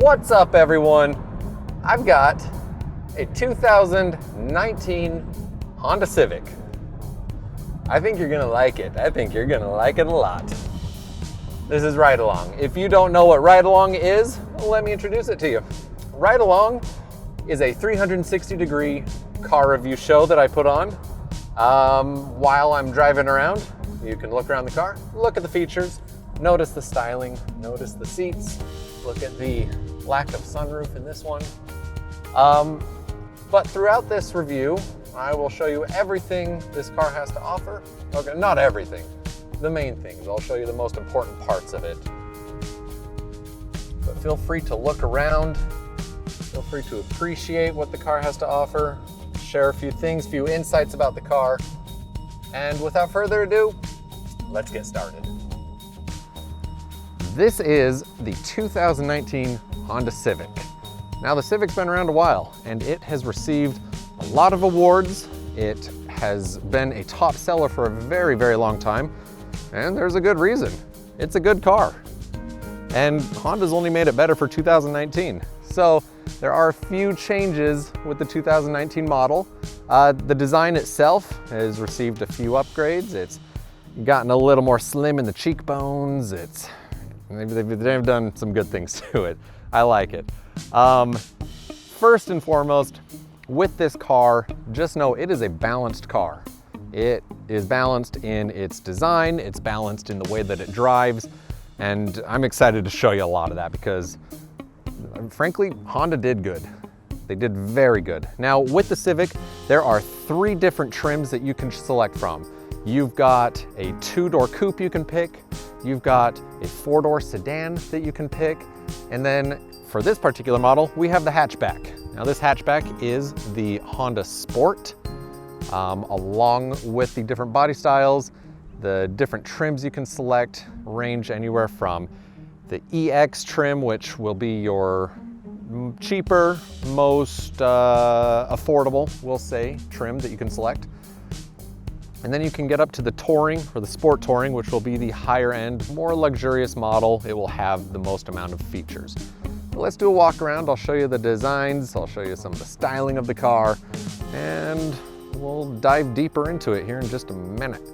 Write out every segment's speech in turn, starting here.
What's up, everyone? I've got a 2019 Honda Civic. I think you're gonna like it. I think you're gonna like it a lot. This is Ride Along. If you don't know what Ride Along is, let me introduce it to you. Ride Along is a 360-degree car review show that I put on while I'm driving around. You can look around the car, look at the features, notice the styling, notice the seats, look at the lack of sunroof in this one. But throughout this review, I will show you everything this car has to offer. Okay, not everything, the main things. I'll show you the most important parts of it. But feel free to look around, feel free to appreciate what the car has to offer, share a few things, a few insights about the car. And without further ado, let's get started. This is the 2019 Honda Civic. Now, the Civic's been around a while and it has received a lot of awards. It has been a top seller for a very, very long time, and there's a good reason. It's a good car. And Honda's only made it better for 2019. So there are a few changes with the 2019 model. The design itself has received a few upgrades. It's gotten a little more slim in the cheekbones. They've done some good things to it. I like it. First and foremost, with this car, just know it is a balanced car. It is balanced in its design, it's balanced in the way that it drives, and I'm excited to show you a lot of that because, frankly, Honda did good. They did very good. Now, with the Civic, there are 3 different trims that you can select from. You've got a 2-door coupe you can pick, you've got a 4-door sedan that you can pick, and then for this particular model, we have the hatchback. Now, this hatchback is the Honda Sport, along with the different body styles. The different trims you can select range anywhere from the EX trim, which will be your cheaper, most affordable, we'll say, trim that you can select. And then you can get up to the Touring, or the Sport Touring, which will be the higher end, more luxurious model. It will have the most amount of features. But let's do a walk around. I'll show you the designs, I'll show you some of the styling of the car, and we'll dive deeper into it here in just a minute.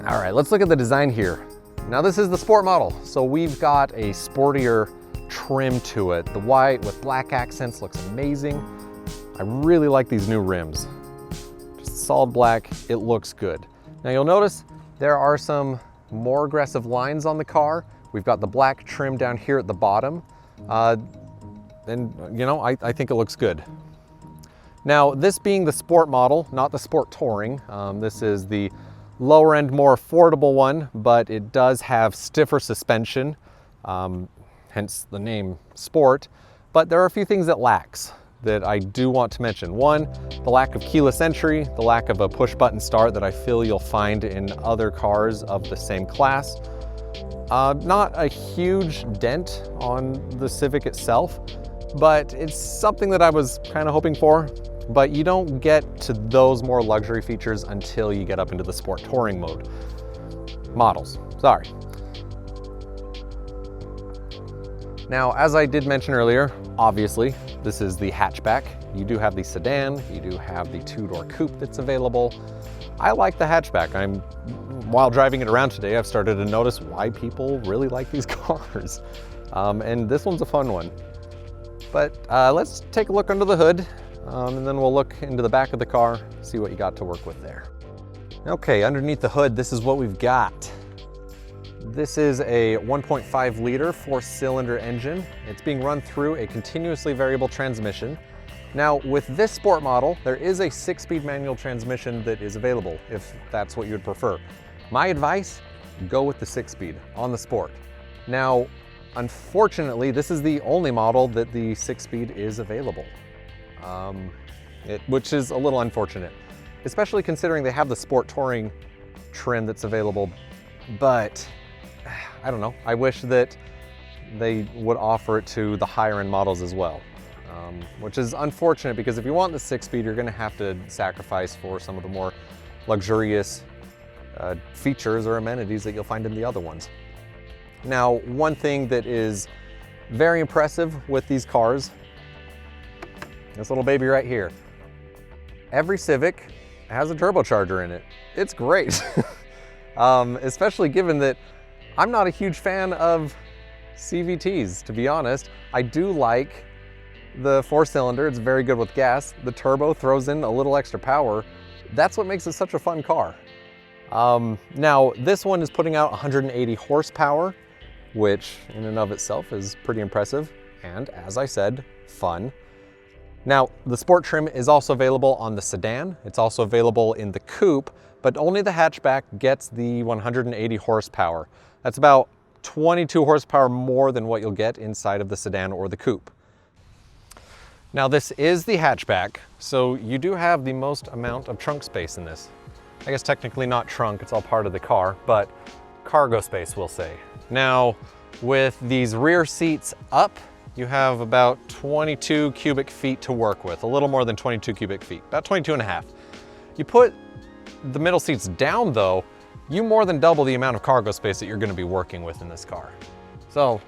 All right, let's look at the design here. Now, this is the Sport model, so we've got a sportier trim to it. The white with black accents looks amazing. I really like these new rims. Just solid black, it looks good. Now, you'll notice there are some more aggressive lines on the car. We've got the black trim down here at the bottom. And you know, I think it looks good. Now, this being the Sport model, not the Sport Touring, this is the lower end, more affordable one, but it does have stiffer suspension, hence the name Sport. But there are a few things it lacks that I do want to mention. One, the lack of keyless entry, the lack of a push button start that I feel you'll find in other cars of the same class. Not a huge dent on the Civic itself, but it's something that I was kind of hoping for. But you don't get to those more luxury features until you get up into the Sport Touring models. Sorry. Now, as I did mention earlier, obviously, this is the hatchback. You do have the sedan, you do have the 2-door coupe that's available. I like the hatchback. While driving it around today, I've started to notice why people really like these cars. And this one's a fun one. But let's take a look under the hood, and then we'll look into the back of the car, see what you got to work with there. Okay, underneath the hood, this is what we've got. This is a 1.5 liter 4-cylinder engine. It's being run through a continuously variable transmission. Now, with this Sport model, there is a 6-speed manual transmission that is available if that's what you would prefer. My advice, go with the 6-speed on the Sport. Now, unfortunately, this is the only model that the 6-speed is available, which is a little unfortunate, especially considering they have the Sport Touring trim that's available. But I don't know, I wish that they would offer it to the higher end models as well. Which is unfortunate because if you want the 6-speed, you're gonna have to sacrifice for some of the more luxurious features or amenities that you'll find in the other ones. Now, one thing that is very impressive with these cars, this little baby right here. Every Civic has a turbocharger in it. It's great. Especially given that I'm not a huge fan of CVTs, to be honest. I do like the 4-cylinder, it's very good with gas. The turbo throws in a little extra power. That's what makes it such a fun car. Now, this one is putting out 180 horsepower, which in and of itself is pretty impressive. And as I said, fun. Now, the sport trim is also available on the sedan. It's also available in the coupe, but only the hatchback gets the 180 horsepower. That's about 22 horsepower more than what you'll get inside of the sedan or the coupe. Now, this is the hatchback, so you do have the most amount of trunk space in this. I guess technically not trunk, it's all part of the car, but cargo space, we'll say. Now, with these rear seats up, you have about 22 cubic feet to work with, a little more than 22 cubic feet, about 22 and a half. You put the middle seats down though, you more than double the amount of cargo space that you're gonna be working with in this car. So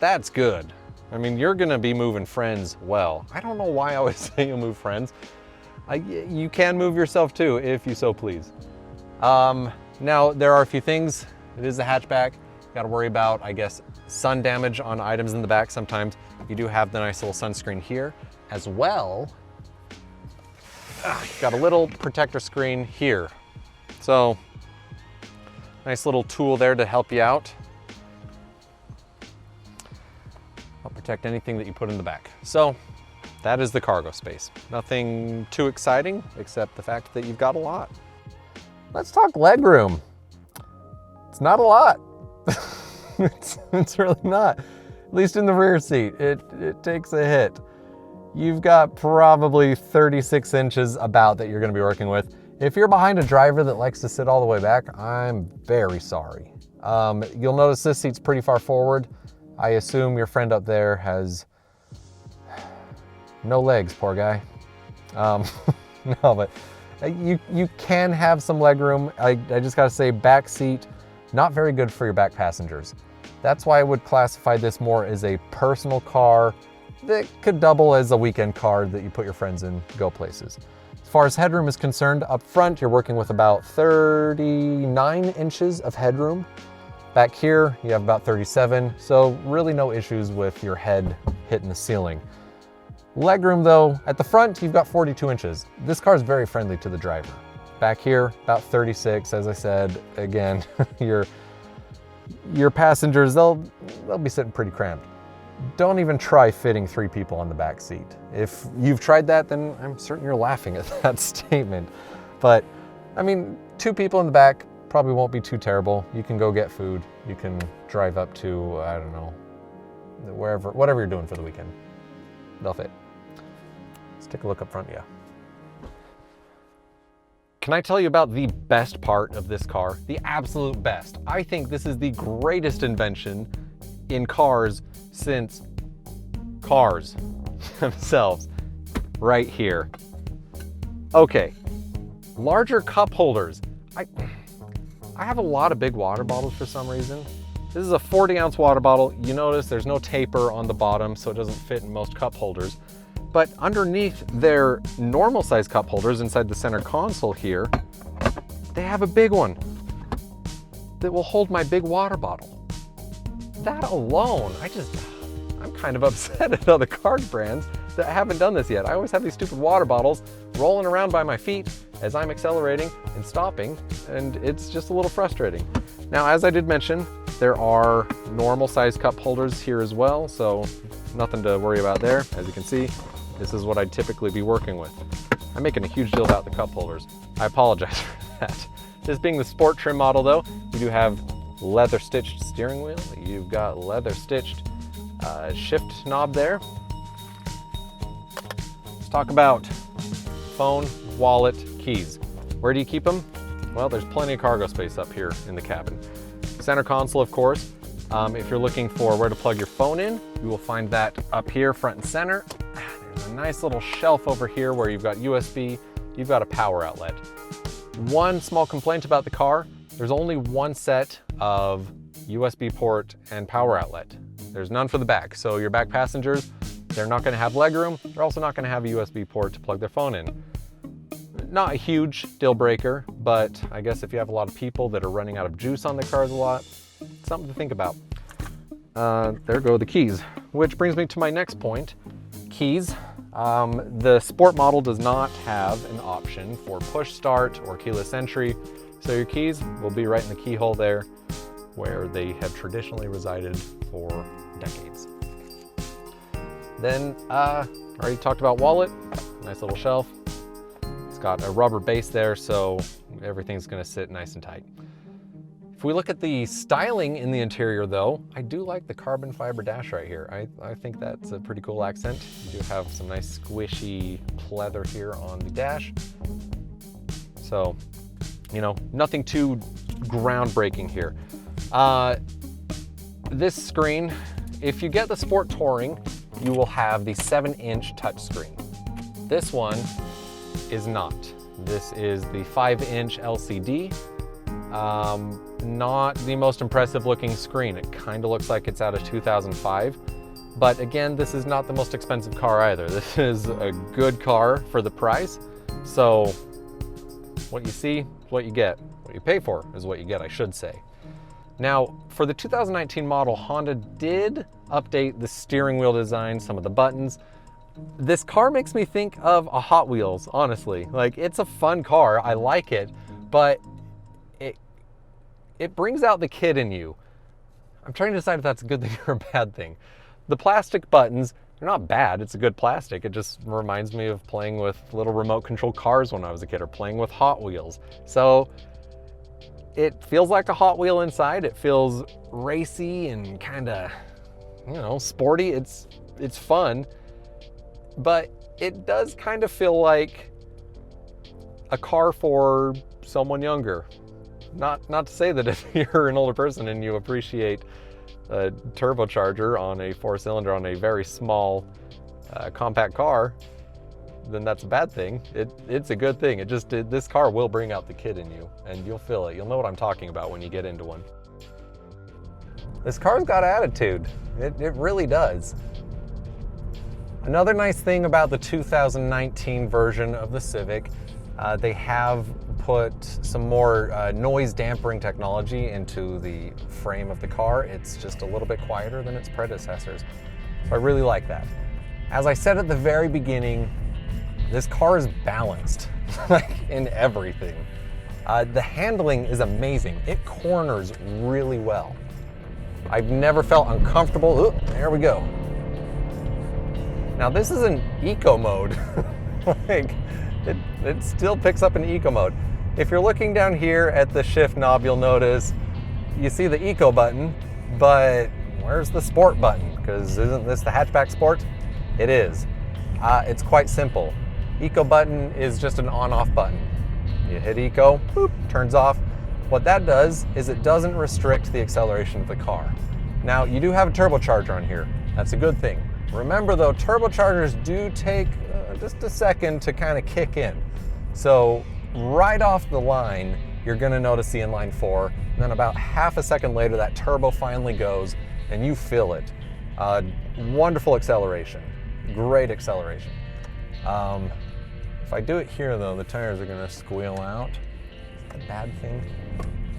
that's good. I mean, you're gonna be moving friends well. I don't know why I always say you move friends. You can move yourself too, if you so please. Now, there are a few things. It is a hatchback. You gotta worry about, I guess, sun damage on items in the back. Sometimes you do have the nice little sunscreen here as well. Got a little protector screen here. So, nice little tool there to help you out. Help protect anything that you put in the back. So, that is the cargo space. Nothing too exciting, except the fact that you've got a lot. Let's talk legroom. It's not a lot. It's really not. At least in the rear seat, it takes a hit. You've got probably 36 inches about that you're gonna be working with. If you're behind a driver that likes to sit all the way back, I'm very sorry. You'll notice this seat's pretty far forward. I assume your friend up there has no legs, poor guy. No, but you can have some legroom. I just gotta say, back seat, not very good for your back passengers. That's why I would classify this more as a personal car that could double as a weekend car that you put your friends in, go places. As far as headroom is concerned, up front, you're working with about 39 inches of headroom. Back here, you have about 37, so really no issues with your head hitting the ceiling. Legroom though, at the front, you've got 42 inches. This car is very friendly to the driver. Back here, about 36, as I said, again, your passengers, they'll be sitting pretty cramped. Don't even try fitting 3 people on the back seat. If you've tried that, then I'm certain you're laughing at that statement. But, I mean, 2 people in the back probably won't be too terrible. You can go get food. You can drive up to, I don't know, wherever, whatever you're doing for the weekend. They'll fit. Let's take a look up front, yeah. Can I tell you about the best part of this car? The absolute best. I think this is the greatest invention in cars since cars themselves, right here. Okay, larger cup holders. I have a lot of big water bottles for some reason. This is a 40-ounce water bottle. You notice there's no taper on the bottom, so it doesn't fit in most cup holders. But underneath their normal size cup holders inside the center console here, they have a big one that will hold my big water bottle. That alone, I'm kind of upset at other car brands that haven't done this yet. I always have these stupid water bottles rolling around by my feet as I'm accelerating and stopping, and it's just a little frustrating. Now, as I did mention, there are normal size cup holders here as well, so nothing to worry about there. As you can see, this is what I'd typically be working with. I'm making a huge deal about the cup holders. I apologize for that. This being the sport trim model though, you do have leather stitched steering wheel. You've got leather stitched shift knob there. Let's talk about phone, wallet, keys. Where do you keep them? Well, there's plenty of cargo space up here in the cabin. Center console, of course. If you're looking for where to plug your phone in, you will find that up here front and center. There's a nice little shelf over here where you've got USB, you've got a power outlet. One small complaint about the car, there's only one set of USB port and power outlet. There's none for the back. So your back passengers, they're not gonna have legroom. They're also not gonna have a USB port to plug their phone in. Not a huge deal breaker, but I guess if you have a lot of people that are running out of juice on their cars a lot, something to think about. There go the keys, which brings me to my next point, keys. The Sport model does not have an option for push start or keyless entry, so your keys will be right in the keyhole there where they have traditionally resided for decades. Then, already talked about wallet, nice little shelf. It's got a rubber base there, so everything's gonna sit nice and tight. If we look at the styling in the interior though, I do like the carbon fiber dash right here. I think that's a pretty cool accent. You do have some nice squishy pleather here on the dash. So, you know, nothing too groundbreaking here. This screen, if you get the Sport Touring, you will have the 7-inch touchscreen. This one is not. This is the 5-inch LCD. Not the most impressive looking screen. It kind of looks like it's out of 2005. But again, this is not the most expensive car either. This is a good car for the price. So what you see is what you get. What you pay for is what you get, I should say. Now, for the 2019 model, Honda did update the steering wheel design, some of the buttons. This car makes me think of a Hot Wheels, honestly. Like, it's a fun car, I like it, but it brings out the kid in you. I'm trying to decide if that's a good thing or a bad thing. The plastic buttons, they're not bad, it's a good plastic. It just reminds me of playing with little remote control cars when I was a kid, or playing with Hot Wheels. So it feels like a Hot Wheel inside. It feels racy and kind of, you know, sporty. It's fun, but it does kind of feel like a car for someone younger. Not to say that if you're an older person and you appreciate a turbocharger on a 4-cylinder on a very small compact car, then that's a bad thing. It's a good thing. This car will bring out the kid in you, and you'll feel it. You'll know what I'm talking about when you get into one. This car's got attitude. It really does. Another nice thing about the 2019 version of the Civic, they have put some more noise dampening technology into the frame of the car. It's just a little bit quieter than its predecessors. So I really like that. As I said at the very beginning, this car is balanced, like in everything. The handling is amazing. It corners really well. I've never felt uncomfortable. Ooh, there we go. Now this is an eco mode. Like, it still picks up in eco mode. If you're looking down here at the shift knob, you'll notice you see the eco button, but where's the sport button? Because isn't this the hatchback sport? It is. It's quite simple. Eco button is just an on-off button. You hit eco, boop, turns off. What that does is it doesn't restrict the acceleration of the car. Now, you do have a turbocharger on here. That's a good thing. Remember though, turbochargers do take just a second to kind of kick in. So right off the line, you're gonna notice the inline 4, and then about half a second later, that turbo finally goes and you feel it. Wonderful acceleration, great acceleration. If I do it here though, the tires are gonna squeal out. Is that a bad thing?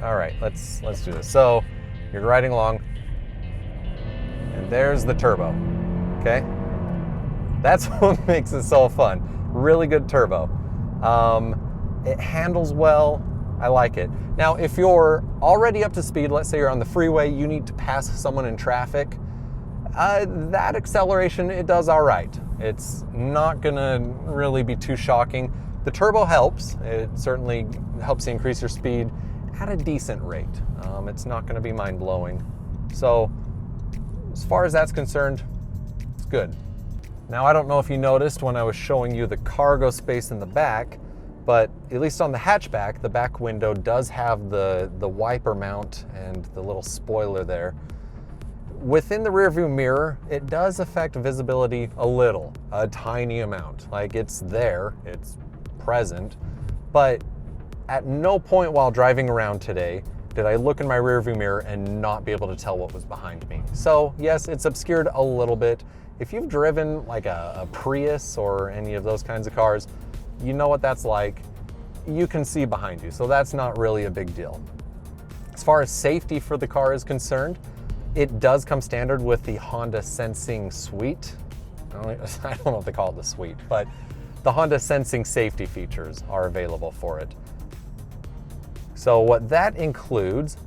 All right, let's do this. So you're riding along, and there's the turbo, okay? That's what makes it so fun. Really good turbo. It handles well, I like it. Now, if you're already up to speed, let's say you're on the freeway, you need to pass someone in traffic, that acceleration, it does all right. It's not gonna really be too shocking. The turbo helps. It certainly helps you increase your speed at a decent rate. It's not gonna be mind-blowing. So, as far as that's concerned, it's good. Now, I don't know if you noticed when I was showing you the cargo space in the back, but at least on the hatchback, the back window does have the wiper mount and the little spoiler there. Within the rearview mirror, it does affect visibility a little, a tiny amount. Like, it's there, it's present, but at no point while driving around today did I look in my rearview mirror and not be able to tell what was behind me. So yes, it's obscured a little bit. If you've driven like a Prius or any of those kinds of cars, you know what that's like. You can see behind you, so that's not really a big deal. As far as safety for the car is concerned, it does come standard with the Honda Sensing Suite. I don't know if they call it the Suite, but the Honda Sensing safety features are available for it. So what that includes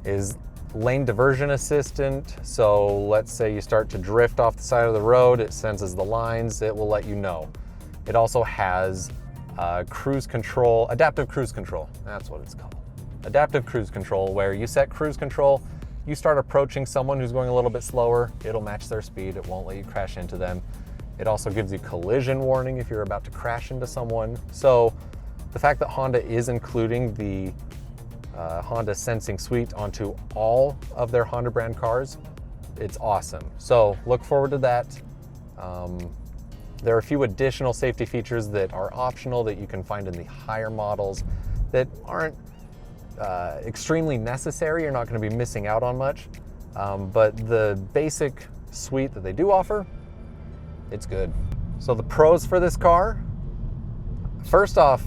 is lane diversion assistant. So let's say you start to drift off the side of the road, it senses the lines, it will let you know. It also has cruise control, adaptive cruise control, that's what it's called. Adaptive cruise control, where you set cruise control, you start approaching someone who's going a little bit slower, it'll match their speed, it won't let you crash into them. It also gives you collision warning if you're about to crash into someone. So the fact that Honda is including the Honda Sensing Suite onto all of their Honda brand cars, it's awesome. So look forward to that. There are a few additional safety features that are optional that you can find in the higher models that aren't extremely necessary. You're not going to be missing out on much, but the basic suite that they do offer, it's good. So the pros for this car, first off,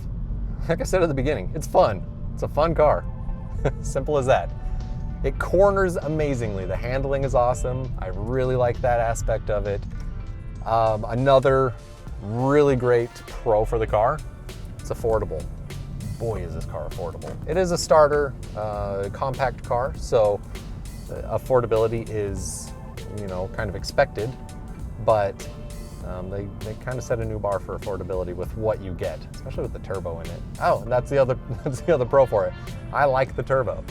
like I said at the beginning, it's fun. It's a fun car. Simple as that. It corners amazingly. The handling is awesome. I really like that aspect of it. Another really great pro for the car, it's affordable. Boy, is this car affordable. It is a starter compact car, so affordability is, kind of expected, but they kind of set a new bar for affordability with what you get, especially with the turbo in it. Oh, and that's the other pro for it. I like the turbo.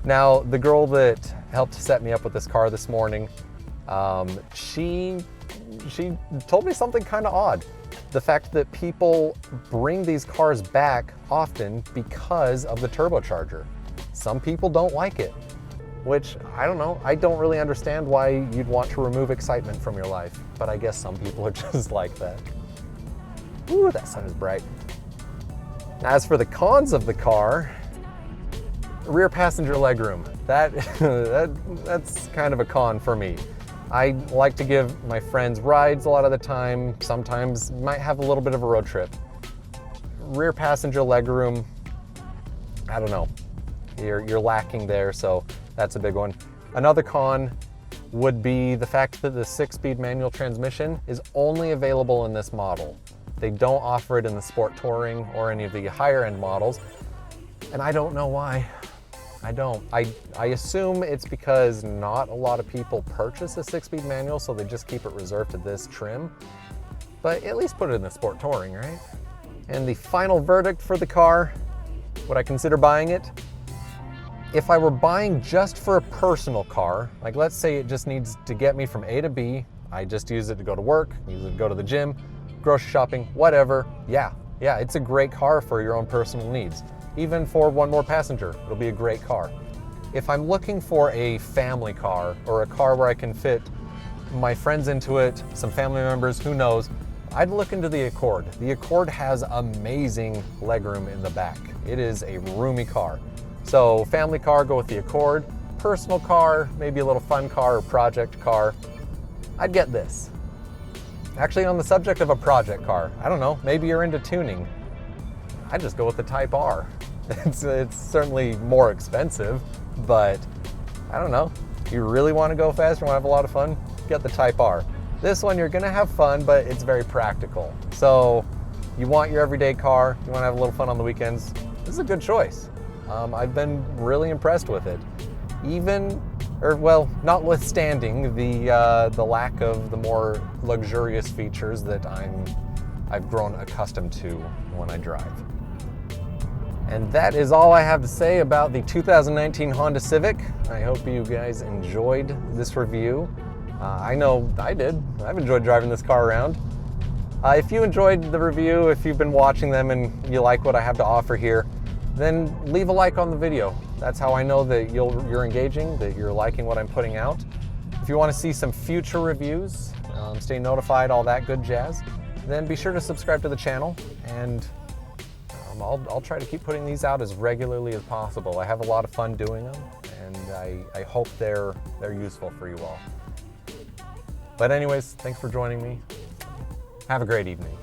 Now, the girl that helped set me up with this car this morning, she told me something kind of odd. The fact that people bring these cars back often because of the turbocharger. Some people don't like it, which I don't know. I don't really understand why you'd want to remove excitement from your life, but I guess some people are just like that. Ooh, that sun is bright. As for the cons of the car, rear passenger legroom. That's kind of a con for me. I like to give my friends rides a lot of the time, sometimes might have a little bit of a road trip. Rear passenger legroom, I don't know. You're lacking there, so that's a big one. Another con would be the fact that the 6-speed manual transmission is only available in this model. They don't offer it in the Sport Touring or any of the higher end models, and I don't know why. I don't. I assume it's because not a lot of people purchase a 6-speed manual, so they just keep it reserved to this trim. But at least put it in the Sport Touring, right? And the final verdict for the car, would I consider buying it? If I were buying just for a personal car, like let's say it just needs to get me from A to B, I just use it to go to work, use it to go to the gym, grocery shopping, whatever, yeah, it's a great car for your own personal needs. Even for one more passenger, it'll be a great car. If I'm looking for a family car or a car where I can fit my friends into it, some family members, who knows, I'd look into the Accord. The Accord has amazing legroom in the back. It is a roomy car. So family car, go with the Accord. Personal car, maybe a little fun car or project car, I'd get this. Actually, on the subject of a project car, I don't know, maybe you're into tuning. I'd just go with the Type R. It's certainly more expensive, but I don't know. If you really want to go fast, you want to have a lot of fun, get the Type R. This one, you're going to have fun, but it's very practical. So you want your everyday car, you want to have a little fun on the weekends, this is a good choice. I've been really impressed with it. Notwithstanding the lack of the more luxurious features that I've grown accustomed to when I drive. And that is all I have to say about the 2019 Honda Civic. I hope you guys enjoyed this review. I know I did. I've enjoyed driving this car around. If you enjoyed the review, if you've been watching them and you like what I have to offer here, then leave a like on the video. That's how I know that you're engaging, that you're liking what I'm putting out. If you want to see some future reviews, stay notified, all that good jazz, then be sure to subscribe to the channel, and I'll try to keep putting these out as regularly as possible. I have a lot of fun doing them, and I hope they're useful for you all. But anyways, thanks for joining me. Have a great evening.